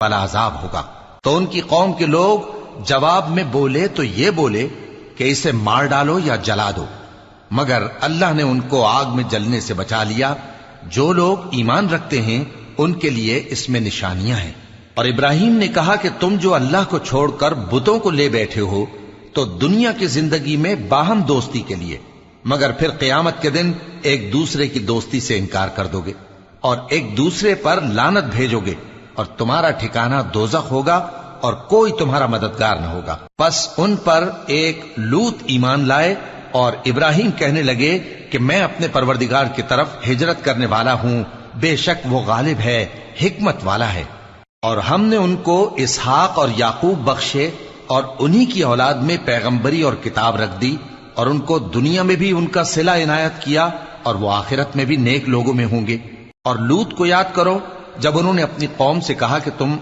والا عذاب ہوگا۔ تو ان کی قوم کے لوگ جواب میں بولے تو یہ بولے کہ اسے مار ڈالو یا جلا دو، مگر اللہ نے ان کو آگ میں جلنے سے بچا لیا۔ جو لوگ ایمان رکھتے ہیں ان کے لیے اس میں نشانیاں ہیں۔ اور ابراہیم نے کہا کہ تم جو اللہ کو چھوڑ کر بتوں کو لے بیٹھے ہو تو دنیا کی زندگی میں باہم دوستی کے لیے، مگر پھر قیامت کے دن ایک دوسرے کی دوستی سے انکار کر دو گے اور ایک دوسرے پر لعنت بھیجو گے، اور تمہارا ٹھکانہ دوزخ ہوگا اور کوئی تمہارا مددگار نہ ہوگا۔ بس ان پر ایک لوط ایمان لائے اور ابراہیم کہنے لگے کہ میں اپنے پروردگار کی طرف ہجرت کرنے والا ہوں، بے شک وہ غالب ہے، حکمت والا ہے۔ اور ہم نے ان کو اسحاق اور یعقوب بخشے اور انہی کی اولاد میں پیغمبری اور کتاب رکھ دی، اور ان کو دنیا میں بھی ان کا صلہ عنایت کیا اور وہ آخرت میں بھی نیک لوگوں میں ہوں گے۔ اور لوط کو یاد کرو جب انہوں نے اپنی قوم سے کہا کہ تم